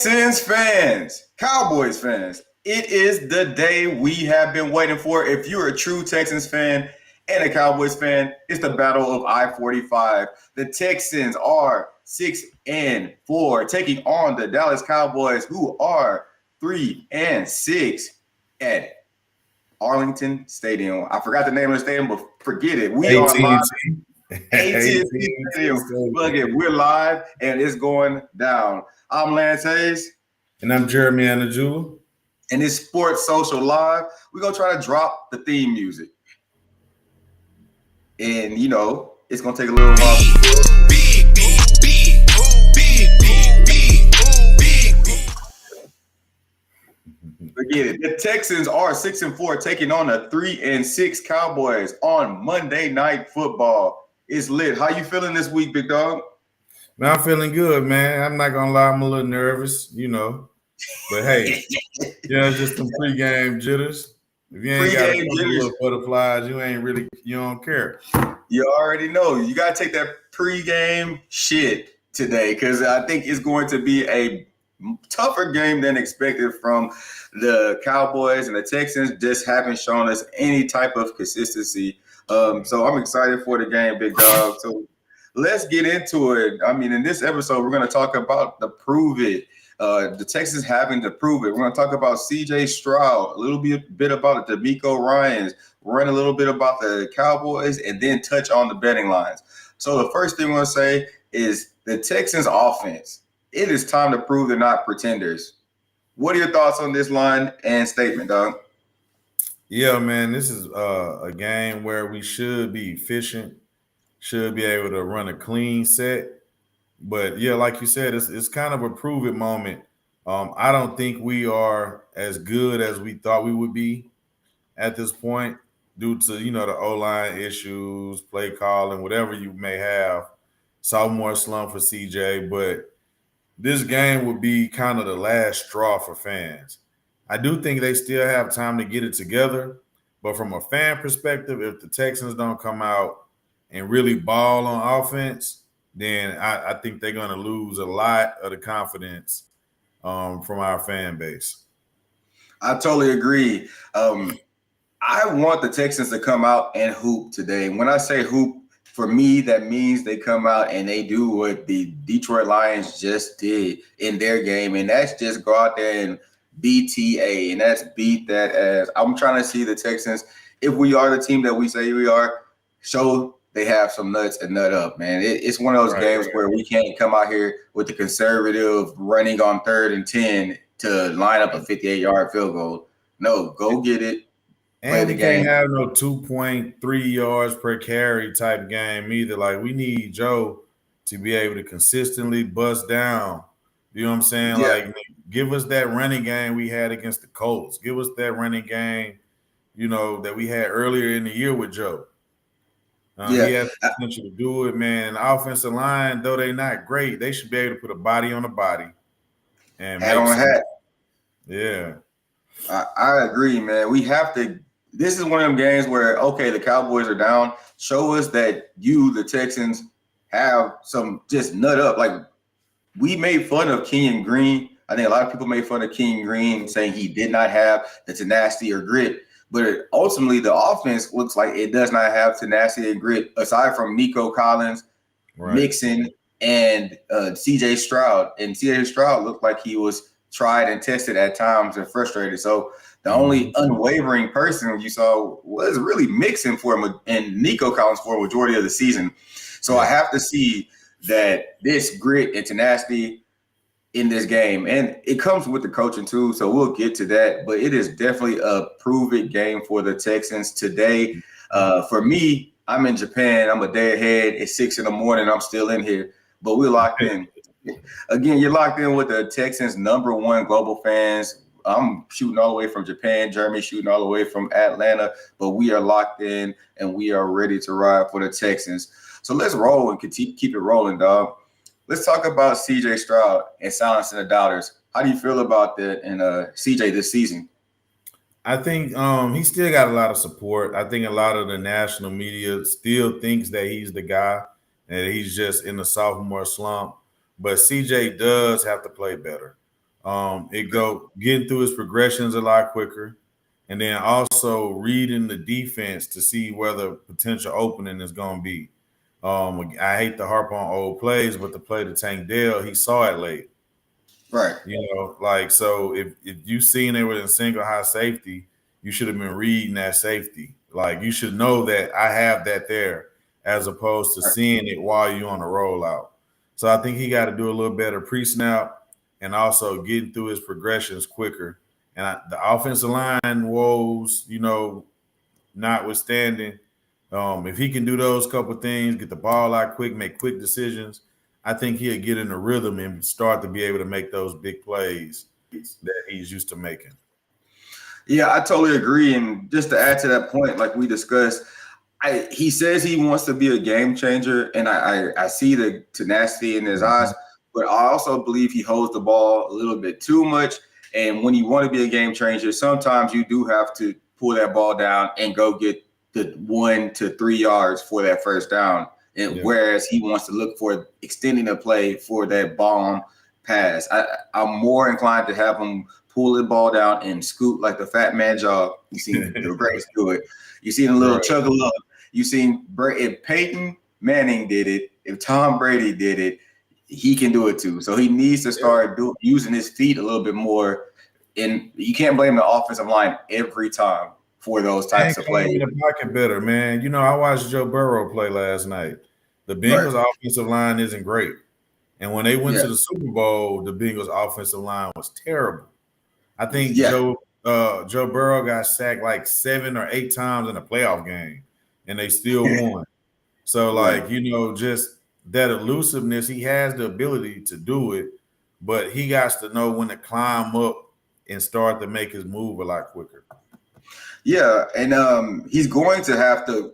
Texans fans, Cowboys fans, it is the day we have been waiting for. If you're a true Texans fan and a Cowboys fan, it's the battle of I-45. The Texans are 6-4, taking on the Dallas Cowboys, who are 3-6 at Arlington Stadium. I forgot the name of the stadium, but forget it. We are live. AT&T Stadium. Look it, we're live and it's going down. I'm Lance Hayes. And I'm Jeremy Anajula. And it's Sports Social Live. We're going to try to drop the theme music. And, it's going to take a little while. Forget it. The Texans are 6-4, taking on the 3-6 Cowboys on Monday Night Football. It's lit. How you feeling this week, big dog? Man, I'm feeling good, man. I'm not gonna lie, I'm a little nervous, But hey, just some pregame jitters. If you ain't got a couple little butterflies, you don't care. You already know. You gotta take that pregame shit today, because I think it's going to be a tougher game than expected from the Cowboys, and the Texans just haven't shown us any type of consistency. So I'm excited for the game, big dog. So let's get into it. I mean, in this episode, we're going to talk about the prove it. The Texans having to prove it. We're going to talk about C.J. Stroud, a little bit about the DeMeco Ryans, run a little bit about the Cowboys, and then touch on the betting lines. So the first thing we're going to say is the Texans offense. It is time to prove they're not pretenders. What are your thoughts on this line and statement, dog? Yeah, man, this is a game where we should be efficient, should be able to run a clean set. But, yeah, like you said, it's kind of a prove it moment. I don't think we are as good as we thought we would be at this point due to, the O-line issues, play calling, whatever you may have. Sophomore slump for CJ, but this game would be kind of the last straw for fans. I do think they still have time to get it together, but from a fan perspective, if the Texans don't come out and really ball on offense, then I think they're going to lose a lot of the confidence from our fan base. I totally agree. I want the Texans to come out and hoop today. When I say hoop, for me, that means they come out and they do what the Detroit Lions just did in their game, and that's just go out there and BTA, and that's beat that ass. I'm trying to see the Texans, if we are the team that we say we are, show they have some nuts and nut up, man. It's one of those games where we can't come out here with the conservative running on 3rd and 10 to line up a 58-yard field goal. No, go get it. And we can't have no 2.3 yards per carry type game either. Like, we need Joe to be able to consistently bust down. You know what I'm saying? Yeah. Like, give us that running game we had against the Colts. Give us that running game, that we had earlier in the year with Joe. He has the potential to do it, man. The offensive line, though they're not great, they should be able to put a body on a body. And hat on a hat. Yeah. I agree, man. We have to. This is one of them games where, okay, the Cowboys are down. Show us that you, the Texans, have some just nut up. Like, we made fun of Kenyon Green. I think a lot of people made fun of Kenyon Green, saying he did not have the tenacity or grit. But ultimately, the offense looks like it does not have tenacity and grit, aside from Nico Collins, Mixon, and C.J. Stroud. And C.J. Stroud looked like he was tried and tested at times and frustrated. So the only unwavering person you saw was really Mixon for him and Nico Collins for a majority of the season. So I have to see that this grit and tenacity in this game, and it comes with the coaching too, so we'll get to that, but it is definitely a prove-it game for the Texans today. For me, I'm in Japan. I'm a day ahead. It's 6 a.m. I'm still in here, but we're locked in. Again, you're locked in with the Texans' #1 global fans. I'm shooting all the way from Japan. Jeremy shooting all the way from Atlanta, but we are locked in, and we are ready to ride for the Texans. So let's roll and keep it rolling, dog. Let's talk about C.J. Stroud and silencing the doubters. How do you feel about that and C.J. this season? I think he still got a lot of support. I think a lot of the national media still thinks that he's the guy and he's just in the sophomore slump. But C.J. does have to play better. Getting through his progressions a lot quicker, and then also reading the defense to see where the potential opening is going to be. I hate to harp on old plays, but the play to Tank Dell, he saw it late. Right. Like, so if you seen it with a single high safety, you should have been reading that safety. Like, you should know that I have that there, as opposed to Right. seeing it while you're on the rollout. So I think he got to do a little better pre-snap and also getting through his progressions quicker. And the offensive line woes, notwithstanding, if he can do those couple things, get the ball out quick, make quick decisions, I think he'll get in the rhythm and start to be able to make those big plays that he's used to making. Yeah, I totally agree. And just to add to that point, like we discussed, he says he wants to be a game changer, and I see the tenacity in his eyes, but I also believe he holds the ball a little bit too much. And when you want to be a game changer, sometimes you do have to pull that ball down and go get the 1 to 3 yards for that first down. And whereas he wants to look for extending the play for that bomb pass, I'm more inclined to have him pull the ball down and scoot like the fat man jog. You seen the greats do it. You seen a little chug of love. You seen if Peyton Manning did it, if Tom Brady did it, he can do it too. So he needs to start using his feet a little bit more. And you can't blame the offensive line every time for those types of plays. In the pocket better, man. I watched Joe Burrow play last night. The Bengals offensive line isn't great. And when they went to the Super Bowl, the Bengals offensive line was terrible. I think Joe Burrow got sacked like 7 or 8 times in a playoff game, and they still won. So, just that elusiveness, he has the ability to do it, but he got to know when to climb up and start to make his move a lot quicker. Yeah, and he's going to have to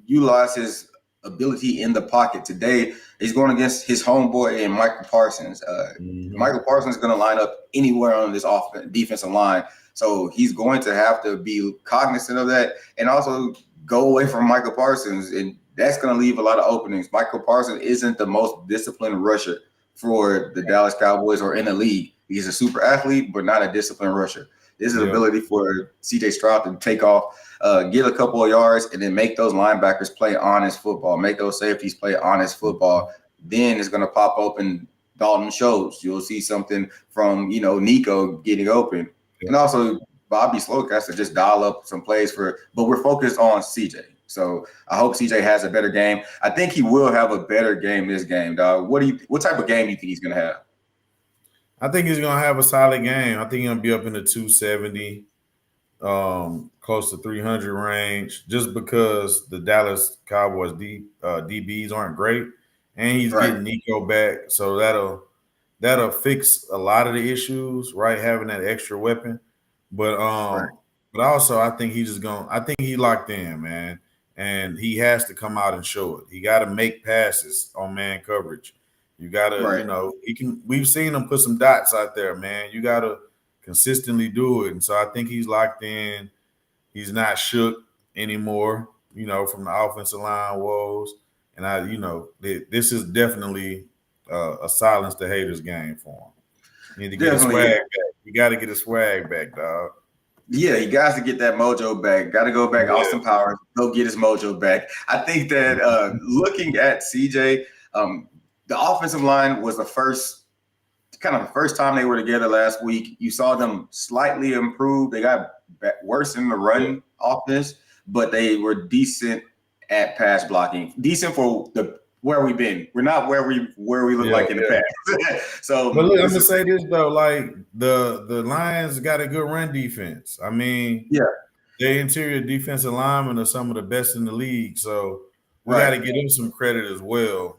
utilize his ability in the pocket today. He's going against his homeboy and Michael Parsons. Michael Parsons is going to line up anywhere on this defensive line. So he's going to have to be cognizant of that and also go away from Michael Parsons. And that's going to leave a lot of openings. Michael Parsons isn't the most disciplined rusher for the Dallas Cowboys or in the league. He's a super athlete, but not a disciplined rusher. This is the ability for CJ Stroud to take off, get a couple of yards, and then make those linebackers play honest football, make those safeties play honest football. Then it's going to pop open Dalton Schultz. You'll see something from, Nico getting open. And also Bobby Sloak has to just dial up some plays but we're focused on CJ. So I hope CJ has a better game. I think he will have a better game this game, dog. What type of game do you think he's going to have? I think he's going to have a solid game. I think he's going to be up in the 270, close to 300 range, just because the Dallas Cowboys DBs aren't great, and he's getting Nico back, so that'll fix a lot of the issues, right? Having that extra weapon, but also I think I think he locked in, man, and he has to come out and show it. He got to make passes on man coverage. You gotta, we've seen him put some dots out there, man. You gotta consistently do it. And so I think he's locked in. He's not shook anymore, from the offensive line woes. And this is definitely a silence the haters game for him. You need to get his swag back. You got to get his swag back, dog. Yeah, he got to get that mojo back. Got to go back. Austin Powers, go get his mojo back. I think that looking at CJ, the offensive line was the first time they were together last week. You saw them slightly improve. They got worse in the run offense, but they were decent at pass blocking. Decent for where we've been. We're not where we look like in the past. So, but look, I'm gonna say this though, like the Lions got a good run defense. I mean, their interior defensive linemen are some of the best in the league. So we got to give them some credit as well.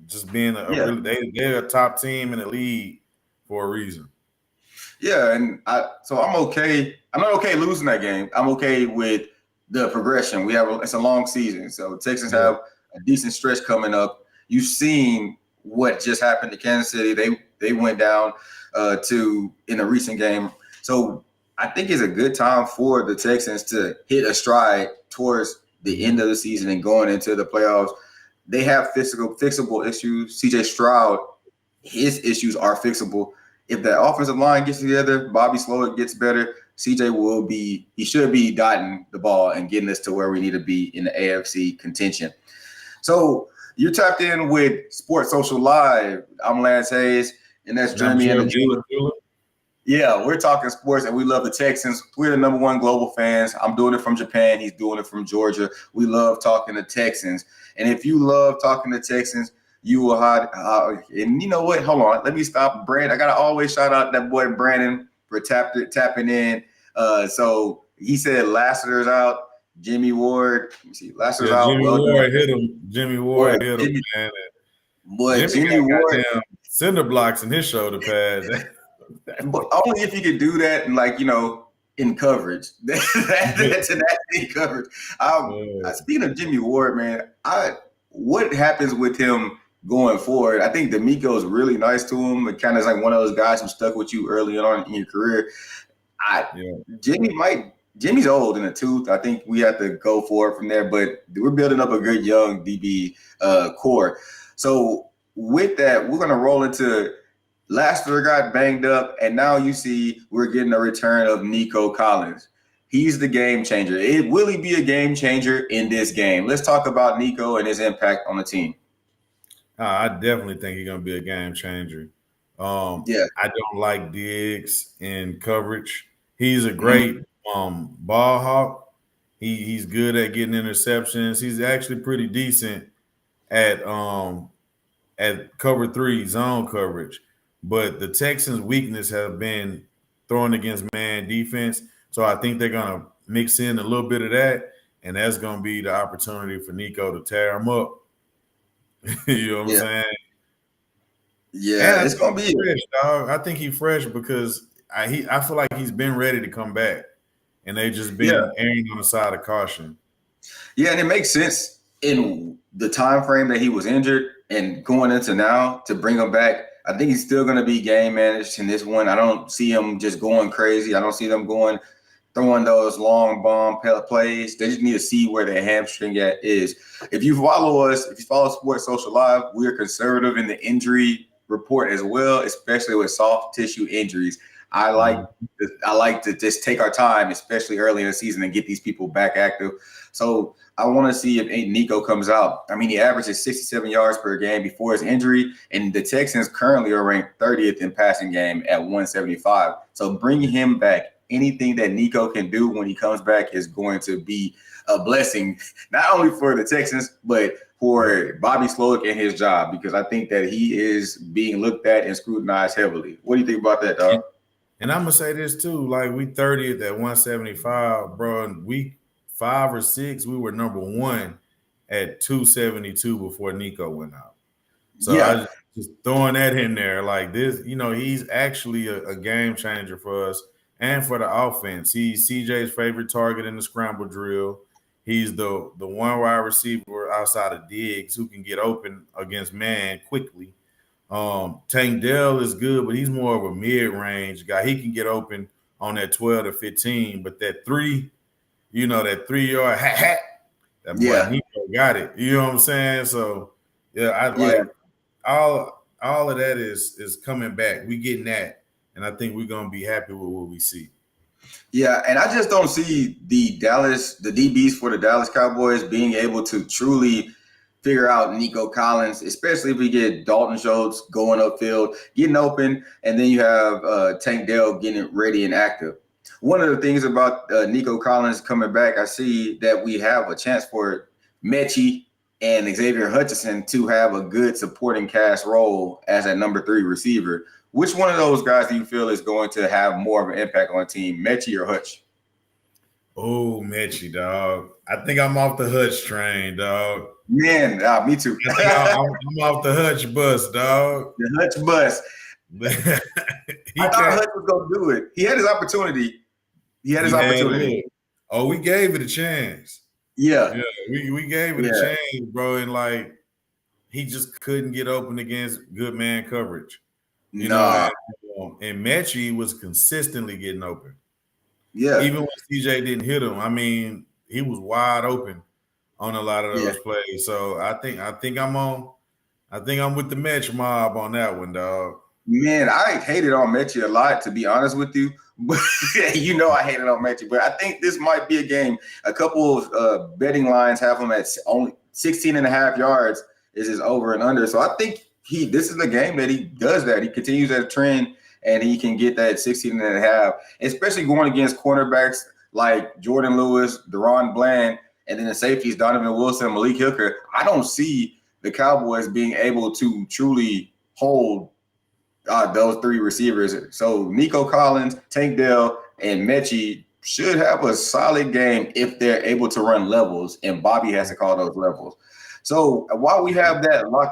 Just being they're a top team in the league for a reason. Yeah, and I'm okay. I'm not okay losing that game. I'm okay with the progression. It's a long season, so Texans have a decent stretch coming up. You've seen what just happened to Kansas City. They went down in a recent game. So I think it's a good time for the Texans to hit a stride towards the end of the season and going into the playoffs. They have fixable issues. CJ Stroud, his issues are fixable. if the offensive line gets together, Bobby Slowick gets better, CJ should be dotting the ball and getting us to where we need to be in the AFC contention. So you're tapped in with Sports Social Live. I'm Lance Hayes, and that's Jeremy and the Jeweler. Yeah, we're talking sports, and we love the Texans. We're the number one global fans. I'm doing it from Japan. He's doing it from Georgia. We love talking to Texans. And if you love talking to Texans, you will and you know what? Hold on. Let me stop. Brandon, I got to always shout out that boy Brandon for tapping in. So he said Lassiter's out. Jimmy Ward. Let me see. Lassiter's out. Jimmy Ward hit him. Jimmy Ward hit him, man. Boy, Jimmy Ward. Cinder blocks in his shoulder pads. But only if you could do that and in coverage. That's in coverage. Speaking of Jimmy Ward, man, what happens with him going forward? I think D'Amico's really nice to him. It kind of is like one of those guys who stuck with you early on in your career. Jimmy's old in the tooth. I think we have to go for it from there, but we're building up a good young DB core. So with that, we're going to roll into Lassiter got banged up, and now you see we're getting a return of Nico Collins. He's the game changer. Will he be a game changer in this game? Let's talk about Nico and his impact on the team. I definitely think he's going to be a game changer. I don't like Diggs in coverage. He's a great ball hawk. He's good at getting interceptions. He's actually pretty decent at cover 3 zone coverage. But the Texans' weakness has been throwing against man defense. So I think they're going to mix in a little bit of that, and that's going to be the opportunity for Nico to tear him up. You know what I'm saying? Yeah, it's going to be fresh, dog. I think he's fresh because I feel like he's been ready to come back, and they've just been erring on the side of caution. Yeah, and it makes sense in the time frame that he was injured and going into now to bring him back. I think he's still going to be game managed in this one. I don't see him just going crazy. I don't see them throwing those long bomb plays. They just need to see where their hamstring is. If you follow Sports Social Live, we are conservative in the injury report as well, especially with soft tissue injuries. I like to just take our time, especially early in the season, and get these people back active. So I want to see if Nico comes out. I mean, he averages 67 yards per game before his injury, and the Texans currently are ranked 30th in passing game at 175. So bringing him back, anything that Nico can do when he comes back is going to be a blessing, not only for the Texans, but for Bobby Slowick and his job, because I think that he is being looked at and scrutinized heavily. What do you think about that, dog? And I'm going to say this too, like we 30th at 175, bro, and week 5 or 6, we were number 1 at 272 before Nico went out. So I just throwing that in there like this, he's actually a game changer for us and for the offense. He's CJ's favorite target in the scramble drill. He's the one wide receiver outside of Diggs who can get open against man quickly. Tank Dell is good, but he's more of a mid-range guy. He can get open on that 12 to 15, but that 3, that 3-yard hat, that boy Nico got it. You know what I'm saying? So like all of that is coming back. We getting that, and I think we're gonna be happy with what we see. Yeah, and I just don't see the DBs for the Dallas Cowboys being able to truly figure out Nico Collins, especially if we get Dalton Schultz going upfield, getting open, and then you have Tank Dell getting ready and active. One of the things about Nico Collins coming back, I see that we have a chance for Mechie and Xavier Hutchinson to have a good supporting cast role as a number 3 receiver. Which one of those guys do you feel is going to have more of an impact on the team, Mechie or Hutch? Oh, Mechie, dog. I think I'm off the Hutch train, dog. Man, me too. I'm off the Hutch bus, dog. The Hutch bus. I thought Hutch was going to do it. He had his opportunity. Oh, we gave it a chance. Yeah. We gave it a chance, bro. And he just couldn't get open against good man coverage. And Mechie was consistently getting open. Yeah. Even when CJ didn't hit him, I mean, he was wide open on a lot of those plays. So I think I'm with the Mech mob on that one, dog. Man, I hated on Mechie a lot, to be honest with you. But you know I hated on Mechie. But I think this might be a game. A couple of betting lines have him at only 16 and a half yards is his over and under. So I think this is the game that he does that. He continues that trend and he can get that 16 and a half, especially going against cornerbacks like Jordan Lewis, Deron Bland, and then the safeties Donovan Wilson, Malik Hooker. I don't see the Cowboys being able to truly hold those three receivers. So Nico Collins, Tank Dell, and Mechie should have a solid game if they're able to run levels, and Bobby has to call those levels. So while we have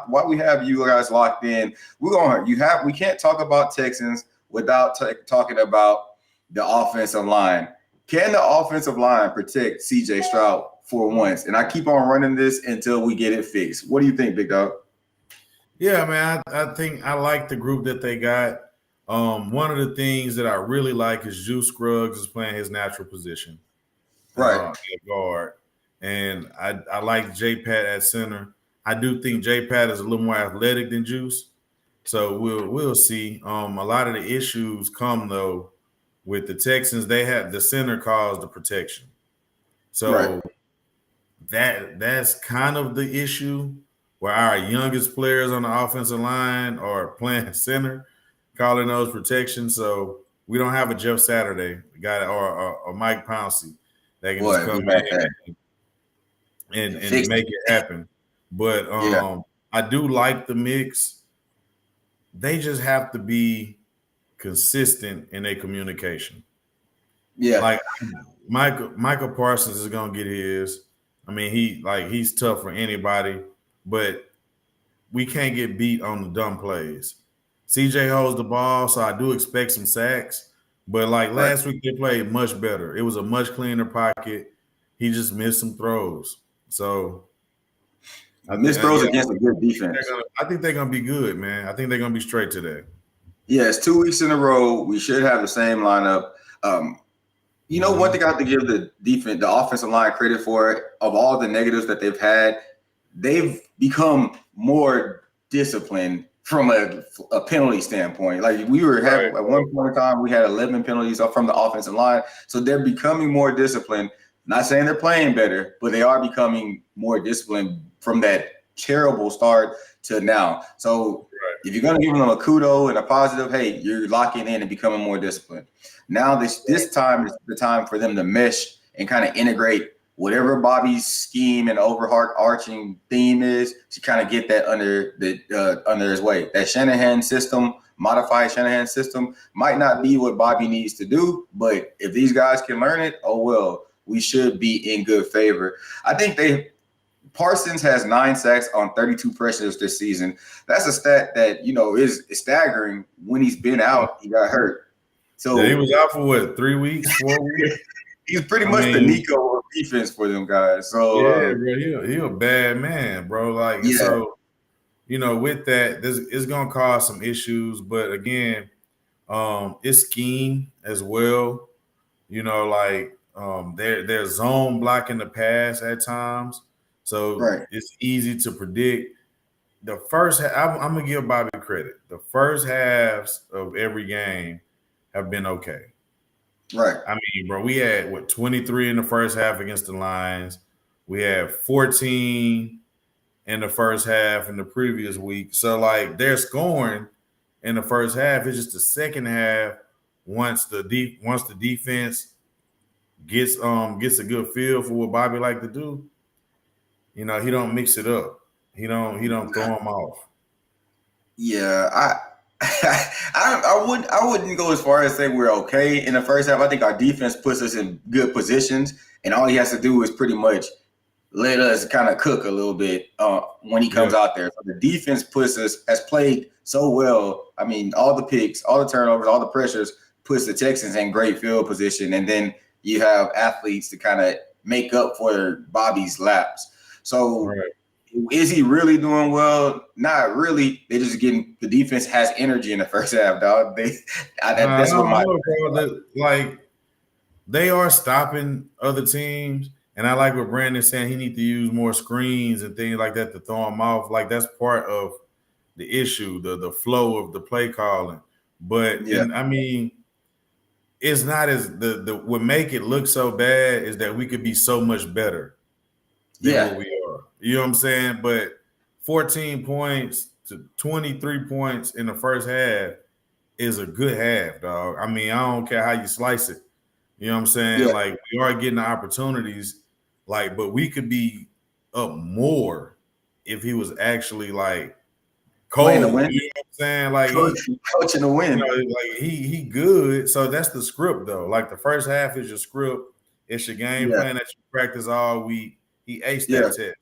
while we have you guys locked in, we can't talk about Texans without talking about the offensive line. Can the offensive line protect CJ Stroud for once? And I keep on running this until we get it fixed. What do you think, Big Dog? Yeah, man, I think I like the group that they got. One of the things that I really like is Juice Scruggs is playing his natural position, Right. at guard, and I like J Pat at center. I do think J Pat is a little more athletic than Juice, so we'll see. A lot of the issues come though with the Texans. They have the center calls the protection, so Right. that's kind of the issue where our youngest players on the offensive line are playing center, calling those protections. So we don't have a Jeff Saturday guy or Mike Pouncey that can just Boy, we come got that. in and Fix make it happen. But Yeah. I do like the mix. They just have to be consistent in their communication. Yeah. Like Michael Parsons is gonna get his. I mean, he's tough for anybody, but we can't get beat on the dumb plays. CJ holds the ball, so I do expect some sacks. But like Right. last week, they played much better. It was a much cleaner pocket. He just missed some throws. So Missed throws yeah, against a good defense. I think they're gonna be good, man. I think they're gonna be straight today. Yes, 2 weeks in a row. We should have the same lineup. One thing I have to give the defense, the offensive line credit for, of all the negatives that they've had, they've become more disciplined from a penalty standpoint. Like we were having at one point in time, we had 11 penalties from the offensive line. So they're becoming more disciplined. Not saying they're playing better, but they are becoming more disciplined from that terrible start to now. So if you're going to give them a kudo and a positive, hey, you're locking in and becoming more disciplined. Now this time is the time for them to mesh and kind of integrate whatever Bobby's scheme and overarching theme is to kind of get that under his way. That Shanahan system, modified Shanahan system, might not be what Bobby needs to do, but if these guys can learn it, oh well, we should be in good favor. I think Parsons has 9 sacks on 32 pressures this season. That's a stat that is staggering. When he's been out, he got hurt. So yeah, he was out for what, 3 weeks, 4 weeks? He's pretty much the Nico of defense for them guys. So yeah, bro, he a bad man, bro. Like, yeah. so with that, it's gonna cause some issues. But again, it's scheme as well. They're zone blocking the pass at times, so it's easy to predict. The first, I'm gonna give Bobby credit. The first halves of every game have been okay. Right. I mean, bro, we had 23 in the first half against the Lions. We had 14 in the first half in the previous week. So like they're scoring in the first half. It's just the second half once the defense gets a good feel for what Bobby like to do. He don't mix it up. He don't throw him off. Yeah, I wouldn't go as far as say we're okay in the first half. I think our defense puts us in good positions, and all he has to do is pretty much let us kind of cook a little bit when he comes out there. So the defense has played so well. I mean, all the picks, all the turnovers, all the pressures puts the Texans in great field position, and then you have athletes to kind of make up for Bobby's laps. So. Right. Is he really doing well? Not really. They're just the defense has energy in the first half, dog. That's what they are stopping other teams. And I like what Brandon's saying. He needs to use more screens and things like that to throw him off. Like that's part of issue, the flow of the play calling. But Yeah. and I mean, it's not as the what make it look so bad is that we could be so much better than Yeah. what we are. You know what I'm saying? But 14 points to 23 points in the first half is a good half, dog. I mean, I don't care how you slice it. You know what I'm saying? Yeah. Like we are getting the opportunities, like, but we could be up more if he was actually like Playing to cold. win. You know what I'm saying? Like Coaching to you know, win. like he good. So that's the script though. Like the first half is your script. It's your game Yeah. plan that you practice all week. He aced Yeah. that test.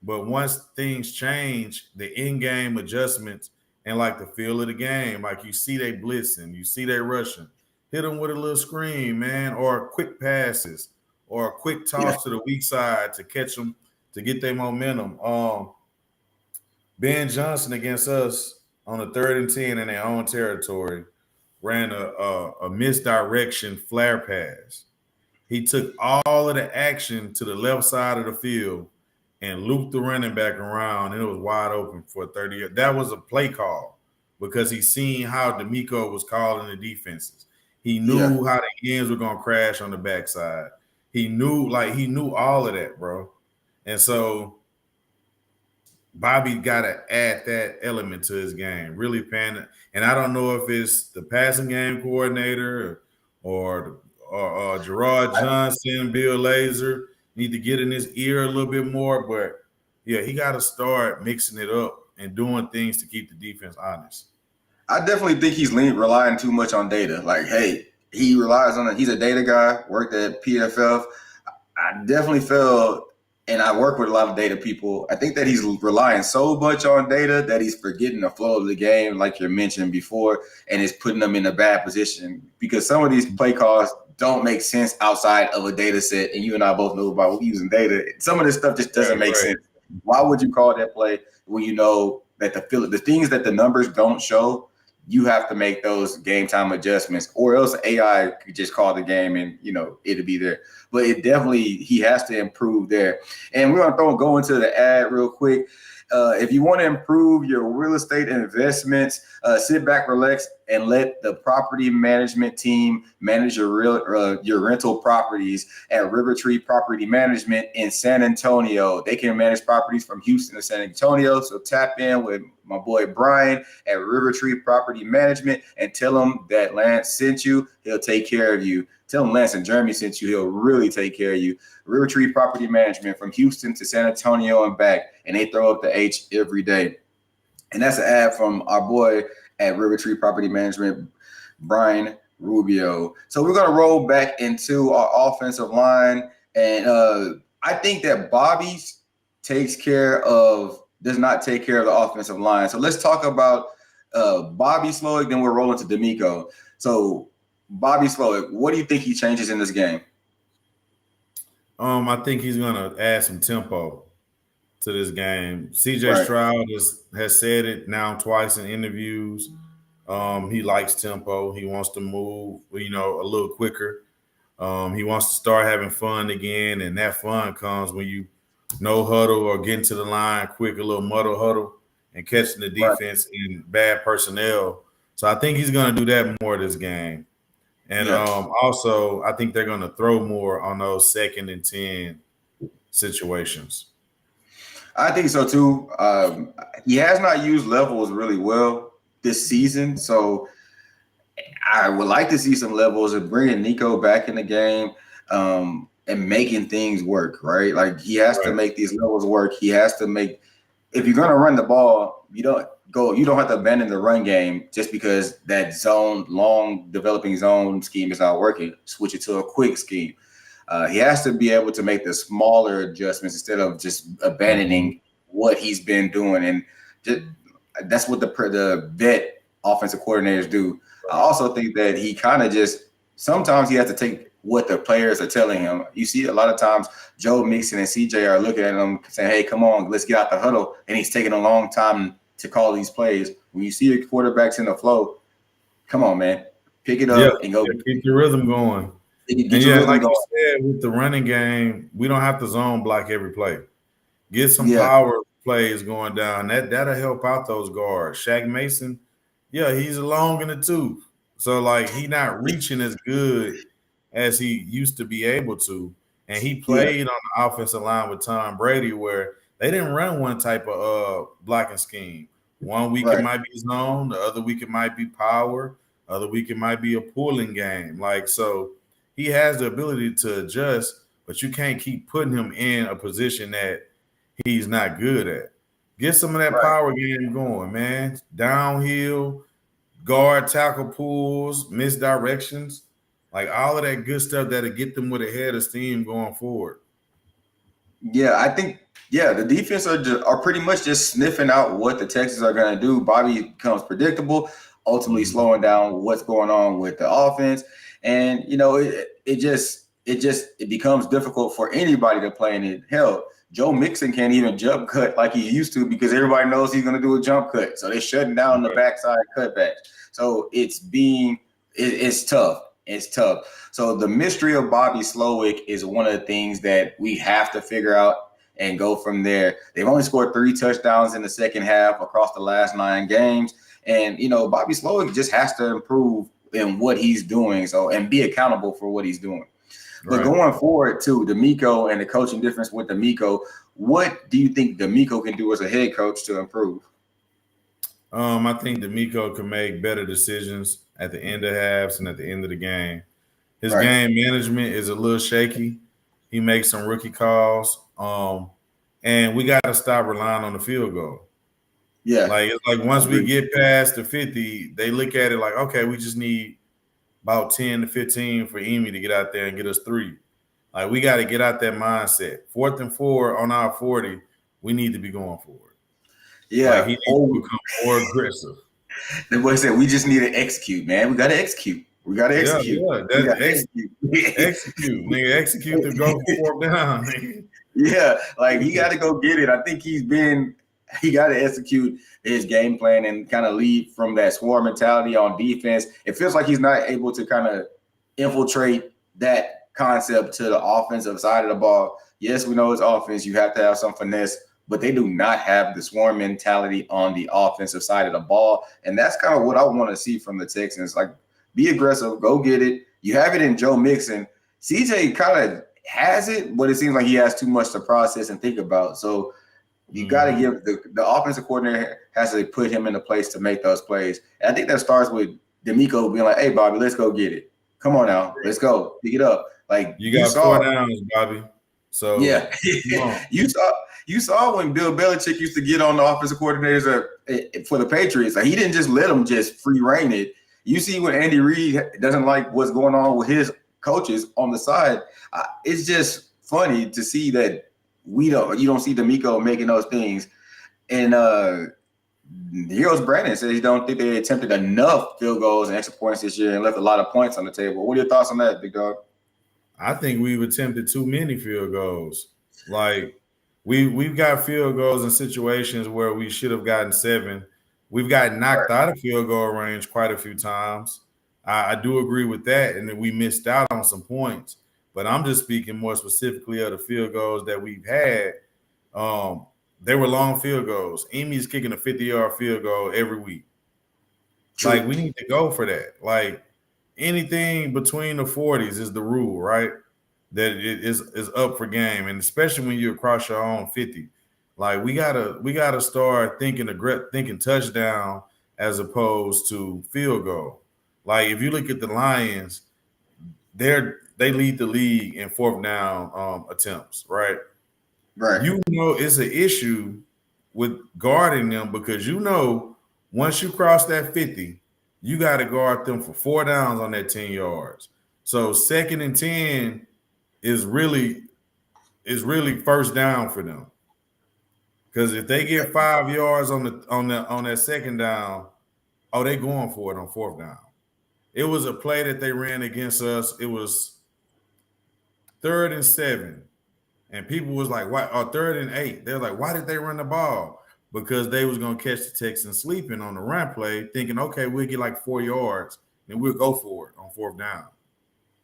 But once things change, the in-game adjustments and like the feel of the game, like you see they blitzing, you see they rushing, hit them with a little screen, man, or quick passes, or a quick Yeah. toss to the weak side to catch them to get their momentum. Ben Johnson against us on a 3rd and 10 in their own territory ran a misdirection flare pass. He took all of the action to the left side of the field and looped the running back around, and it was wide open for 30. That was a play call because he seen how D'Amico was calling the defenses. He Yeah. knew how the ends were gonna crash on the backside. He knew all of that, bro. And so Bobby got to add that element to his game, really paying. And I don't know if it's the passing game coordinator or Gerard Johnson, Bill Lazor need to get in his ear a little bit more. But yeah, he got to start mixing it up and doing things to keep the defense honest. I definitely think he's relying too much on data. Like, hey, he relies on it. He's a data guy, worked at PFF. I definitely feel, and I work with a lot of data people. I think that he's relying so much on data that he's forgetting the flow of the game, like you mentioned before, and is putting them in a bad position because some of these play calls don't make sense outside of a data set. And you and I both know about using data. Some of this stuff just doesn't make sense. Why would you call that play when you know that the things that the numbers don't show? You have to make those game time adjustments, or else AI could just call the game and it'll be there. But he has to improve there. And we're gonna go into the ad real quick. If you want to improve your real estate investments, sit back, relax, and let the property management team manage your rental properties at River Tree Property Management in San Antonio. They can manage properties from Houston to San Antonio. So tap in with my boy Brian at River Tree Property Management and tell him that Lance sent you. He'll take care of you. Tell him Lance and Jeremy sent you. He'll really take care of you. River Tree Property Management from Houston to San Antonio and back. And they throw up the H every day. And that's an ad from our boy at River Tree Property Management, Brian Rubio. So we're going to roll back into our offensive line. And I think that Bobby does not take care of the offensive line. So let's talk about Bobby Slowick, then we'll roll into D'Amico. So Bobby Slowick, what do you think he changes in this game? I think he's gonna add some tempo to this game. CJ Right. Stroud has said it now twice in interviews. He likes tempo. He wants to move, a little quicker. He wants to start having fun again, and that fun comes when you no huddle or getting to the line quick, a little muddle huddle, and catching the defense in bad personnel. So I think he's going to do that more this game. And also, I think they're going to throw more on those 2nd and 10 situations. I think so too. He has not used levels really well this season, so I would like to see some levels of bringing Nico back in the game and making things work. Right, like he has to make these levels work. He has to make. If you're going to run the ball, you don't have to abandon the run game just because that long developing zone scheme is not working. Switch it to a quick scheme. He has to be able to make the smaller adjustments instead of just abandoning what he's been doing. And that's what the vet offensive coordinators do. I also think that he kind of sometimes he has to take what the players are telling him. You see a lot of times Joe Mixon and CJ are looking at him saying, hey, come on, let's get out the huddle. And he's taking a long time to call these plays. When you see your quarterbacks in the flow, come on, man, pick it up and go. Keep your rhythm going. Like you said, with the running game, we don't have to zone block every play. Get some power plays going down. That'll help out those guards. Shaq Mason, yeah, he's long in the tooth. So like he not reaching as good as he used to be able to. And he Yeah, played on the offensive line with Tom Brady where they didn't run one type of blocking scheme. One week it right. might be zone, the other week it might be power, other week it might be a pulling game. Like so he has the ability to adjust, but you can't keep putting him in a position that he's not good at. Get some of that Right. power game going, man. Downhill, guard tackle pulls, misdirections, like all of that good stuff that'll get them with a head of steam going forward. Yeah, I think the defense are pretty much just sniffing out what the Texans are going to do. Bobby becomes predictable, ultimately Mhm. slowing down what's going on with the offense, and it becomes difficult for anybody to play in it. Hell, Joe Mixon can't even jump cut like he used to because everybody knows he's going to do a jump cut, so they're shutting down the Right. backside cutbacks. So it's tough. It's tough. So the mystery of Bobby Slowick is one of the things that we have to figure out and go from there. They've only scored 3 touchdowns in the second half across the last 9 games. And, Bobby Slowick just has to improve in what he's doing and be accountable for what he's doing. But Right. going forward to D'Amico and the coaching difference with D'Amico, what do you think D'Amico can do as a head coach to improve? I think D'Amico can make better decisions at the end of halves and at the end of the game. His Right. game management is a little shaky. He makes some rookie calls. And we got to stop relying on the field goal. Yeah. Like it's like I once we agree. get past the 50, they look at it like, okay, we just need about 10 to 15 for Emi to get out there and get us 3. Like we got to get out that mindset. 4th and 4 on our 40, we need to be going for it. Like Yeah. he needs to become more aggressive. The boy said, we just need to execute, man. We got to execute. We got to Yeah, execute. yeah. We That's got to execute. execute, nigga. Execute to go for 4th down. Nigga. Yeah, like he got to go get it. I think he got to execute his game plan and kind of lead from that swarm mentality on defense. It feels like he's not able to kind of infiltrate that concept to the offensive side of the ball. Yes, we know it's offense. You have to have some finesse, but they do not have the swarm mentality on the offensive side of the ball. And that's kind of what I want to see from the Texans. Like, be aggressive, go get it. You have it in Joe Mixon. CJ kind of has it, but it seems like he has too much to process and think about. So you got to give the offensive coordinator has to put him in a place to make those plays. And I think that starts with D'Amico being like, "Hey, Bobby, let's go get it. Come on now, let's go pick it up." Like You you got 4 saw, downs, Bobby. So yeah, come on. you saw when Bill Belichick used to get on the offensive coordinators for the Patriots. Like he didn't just let them just free reign it. You see when Andy Reid doesn't like what's going on with his coaches on the side. It's just funny to see that you don't see D'Amico making those things. And Heroes Brandon says he don't think they attempted enough field goals and extra points this year and left a lot of points on the table. What are your thoughts on that, big dog? I think we've attempted too many field goals. Like we've got field goals in situations where we should have gotten 7. We've gotten knocked Right. out of field goal range quite a few times. I do agree with that, and then we missed out on some points. But I'm just speaking more specifically of the field goals that we've had. Um, they were long field goals. Amy's kicking a 50-yard field goal every week. Like True. we need to go for that. Like anything between the 40s is the rule, right? That it is up for game, and especially when you're across your own 50. Like we gotta start thinking touchdown as opposed to field goal. Like if you look at the Lions, they lead the league in 4th down attempts, right? Right. You know it's an issue with guarding them because once you cross that 50, you got to guard them for 4 downs on that 10 yards. So 2nd and 10 is really 1st down for them. Because if they get 5 yards on that 2nd down, oh, they going for it on 4th down. It was a play that they ran against us. It was 3rd and 7. And people was like, why? Or 3rd and 8. They're like, why did they run the ball? Because they was gonna catch the Texans sleeping on the run play, thinking, okay, we'll get like 4 yards and we'll go for it on 4th down.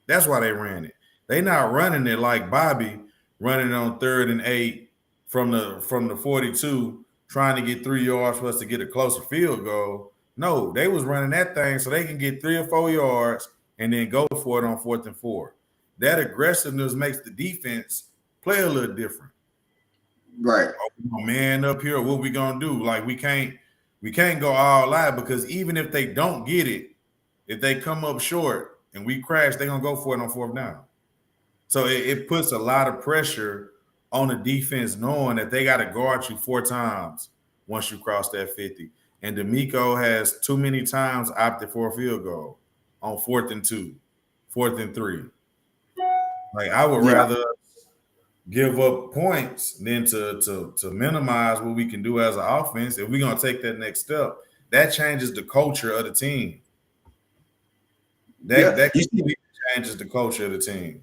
That's why they ran it. They not running it like Bobby running on 3rd and 8 from the 42 trying to get 3 yards for us to get a closer field goal. No, they was running that thing so they can get 3 or 4 yards and then go for it on 4th and 4. That aggressiveness makes the defense play a little different. Right. Oh, man, up here, what we gonna do? Like we can't go all out because even if they don't get it, if they come up short and we crash, they're gonna go for it on 4th down. So it puts a lot of pressure on the defense knowing that they got to guard you 4 times once you cross that 50. And D'Amico has too many times opted for a field goal on 4th and 2, 4th and 3. Like I would rather give up points than to minimize what we can do as an offense. If we're gonna take that next step, that changes the culture of the team. That completely changes the culture of the team.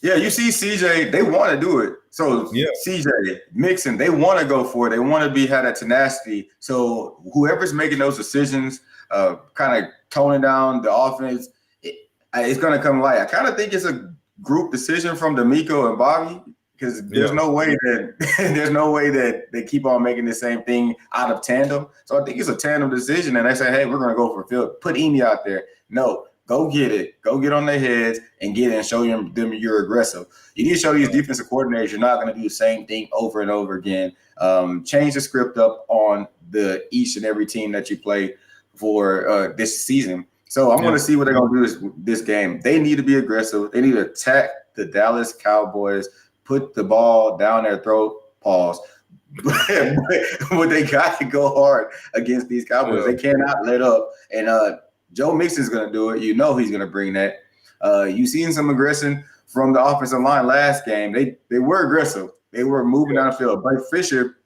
Yeah, you see CJ, they want to do it. So CJ, Mixon, they want to go for it. They want to have that tenacity. So whoever's making those decisions, kind of toning down the offense, it's going to come light. I kind of think it's a group decision from D'Amico and Bobby because there's no way that they keep on making the same thing out of tandem. So I think it's a tandem decision, and they say, hey, we're going to go for field. Put Emi out there. No. Go get it. Go get on their heads and get it and show them you're aggressive. You need to show these defensive coordinators you're not going to do the same thing over and over again. Change the script up on each and every team that you play for this season. So I'm going to see what they're going to do this game. They need to be aggressive. They need to attack the Dallas Cowboys, put the ball down their throat, pause. But they got to go hard against these Cowboys. They cannot let up. And Joe Mixon's going to do it. You know he's going to bring that. You seen some aggression from the offensive line last game. They were aggressive. They were moving down the field. Blake Fisher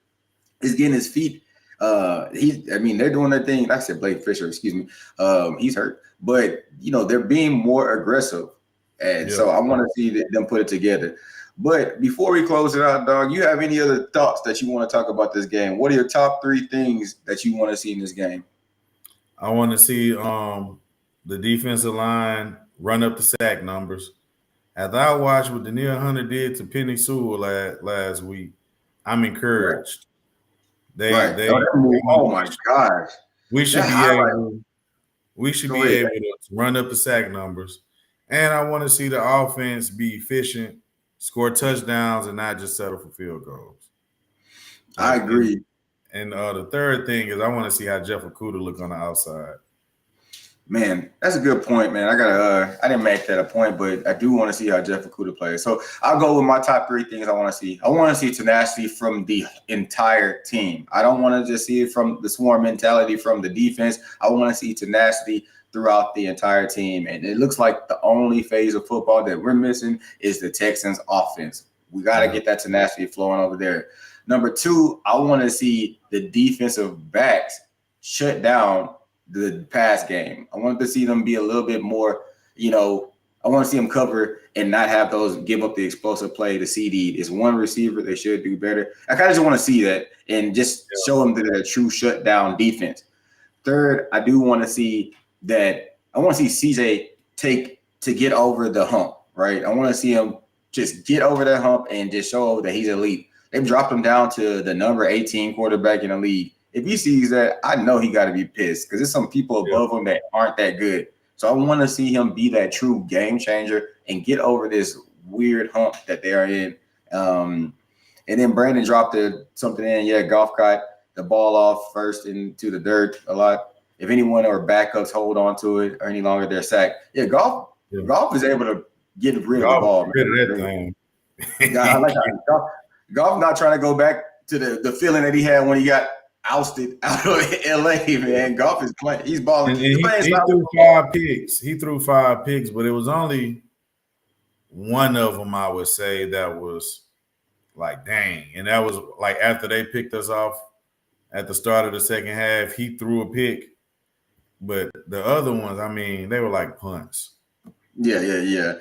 is getting his feet. They're doing their thing. I said Blake Fisher, excuse me. He's hurt. But, they're being more aggressive. And so I want to see them put it together. But before we close it out, dog, you have any other thoughts that you want to talk about this game? What are your top 3 things that you want to see in this game? I want to see the defensive line run up the sack numbers. After I watched what Danielle Hunter did to Penny Sewell last week, I'm encouraged. Oh my gosh! We should be able to run up the sack numbers, and I want to see the offense be efficient, score touchdowns, and not just settle for field goals. I agree. And the third thing is I want to see how Jeff Okudah look on the outside. Man, that's a good point, man. I didn't make that a point, but I do want to see how Jeff Okudah plays. So I'll go with my top 3 things I want to see. I want to see tenacity from the entire team. I don't want to just see it from the swarm mentality from the defense. I want to see tenacity throughout the entire team. And it looks like the only phase of football that we're missing is the Texans offense. We got to get that tenacity flowing over there. Number 2, I want to see the defensive backs shut down the pass game. I want to see them be a little bit more, I want to see them cover and not have those give up the explosive play to CD. It's one receiver. They should do better. I kind of just want to see that and just show them that they're a true shutdown defense. Third, I do want to see that I want to see CJ take to get over the hump, right? I want to see him just get over that hump and just show that he's elite. They've dropped him down to the number 18 quarterback in the league. If he sees that, I know he got to be pissed because there's some people above him that aren't that good. So I want to see him be that true game changer and get over this weird hump that they are in. And then Brandon dropped something in. Yeah, Goff caught the ball off first into the dirt a lot. If anyone or backups hold on to it or any longer, they're sacked. Yeah, Goff is able to get rid of the ball. Man. I like how Goff not trying to go back to the feeling that he had when he got ousted out of LA, man. Goff is playing. He's balling. He threw 5 picks. He threw 5 picks, but it was only one of them, I would say, that was like, dang. And that was like after they picked us off at the start of the second half, he threw a pick. But the other ones, I mean, they were like punts. Yeah.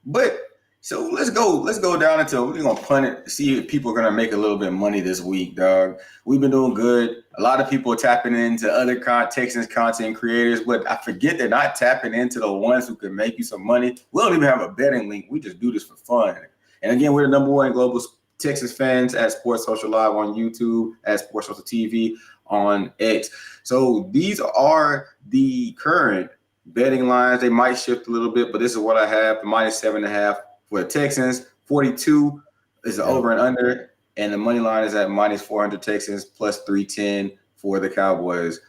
But so let's go down until we're gonna punt it, see if people are gonna make a little bit of money this week, dog. We've been doing good. A lot of people are tapping into other Texans content creators, but I forget they're not tapping into the ones who can make you some money. We don't even have a betting link. We just do this for fun. And again, we're the number 1 global Texas Fans at Sports Social Live on YouTube, at Sports Social TV on X. So these are the current betting lines. They might shift a little bit, but this is what I have: -7.5 for the Texans. 42 is the over and under, and the money line is at -400 Texans, +310 for the Cowboys.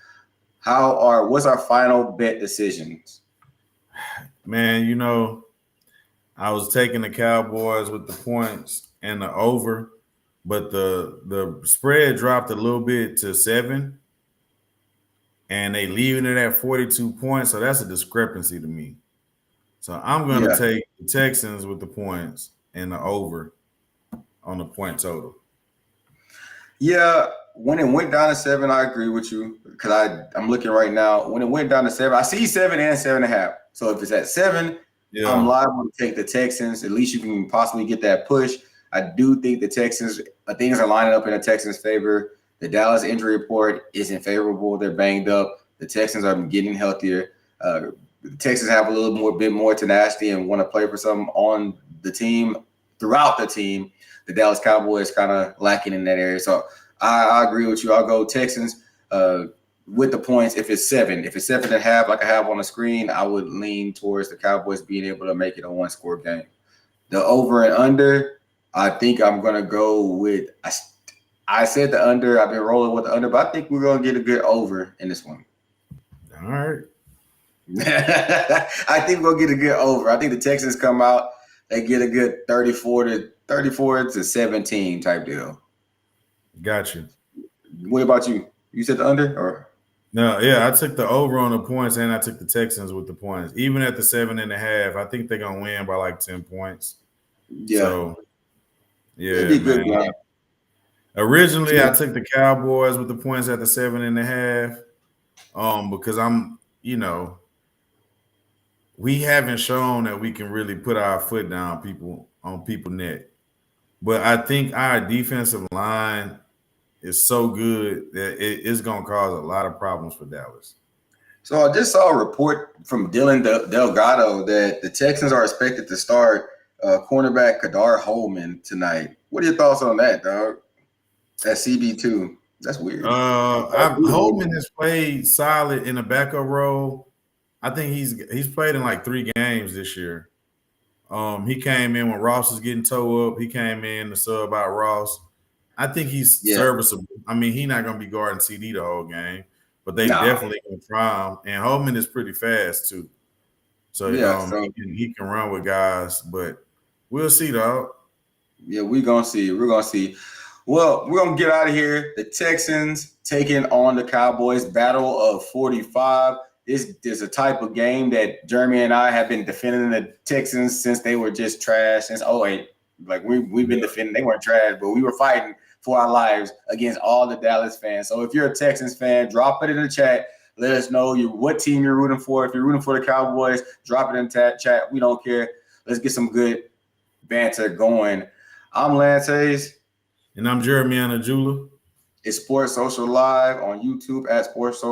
What's our final bet decisions? Man, I was taking the Cowboys with the points and the over, but the spread dropped a little bit to 7, and they leaving it at 42 points, so that's a discrepancy to me. So I'm going to take the Texans with the points and the over on the point total. Yeah, when it went down to 7, I agree with you, because I'm looking right now. When it went down to 7, I see 7 and 7.5. So if it's at 7, I'm liable to take the Texans. At least you can possibly get that push. I do think the Texans, things are lining up in the Texans' favor. The Dallas injury report isn't favorable. They're banged up. The Texans are getting healthier. The Texans have a bit more tenacity and want to play for something on the team, throughout the team. The Dallas Cowboys kind of lacking in that area. So I agree with you. I'll go Texans with the points. If it's 7, if it's 7.5, like I have on the screen, I would lean towards the Cowboys being able to make it a 1-score game. The over and under, I think I'm going to go with, I said the under. I've been rolling with the under, but I think we're going to get a good over in this one. All right. I think we'll get a good over. I think the Texans come out, they get a good 34 to 17 type deal. Got you. What about you? You said the under, or? No, yeah, I took the over on the points, and I took the Texans with the points. Even at the 7.5, I think they're gonna win by like 10 points. Yeah. So, yeah, it'd be good, man. Originally, I took the Cowboys with the points at the 7.5, because we haven't shown that we can really put our foot down people net. But I think our defensive line is so good that it's going to cause a lot of problems for Dallas. So I just saw a report from Dylan Delgado that the Texans are expected to start cornerback Kadar Holman tonight. What are your thoughts on that, dog? At CB2. That's weird. Holman has played solid in the backup role. I think he's played in like 3 games this year. He came in when Ross was getting towed up. He came in to sub out Ross. I think he's serviceable. I mean, he's not going to be guarding CD the whole game, but they definitely can try him. And Holman is pretty fast too. So, he can run with guys, but we'll see, dog. Yeah, we're going to see. We're going to see. Well, we're going to get out of here. The Texans taking on the Cowboys, battle of 45. This is a type of game that Jeremy and I have been defending the Texans since they were just trash since 2008. Like we've been defending, they weren't trash, but we were fighting for our lives against all the Dallas fans. So if you're a Texans fan, drop it in the chat. Let us know what team you're rooting for. If you're rooting for the Cowboys, drop it in the chat. We don't care. Let's get some good banter going. I'm Lance Hayes. And I'm Jeremy Anajula. It's Sports Social Live on YouTube at Sports Social.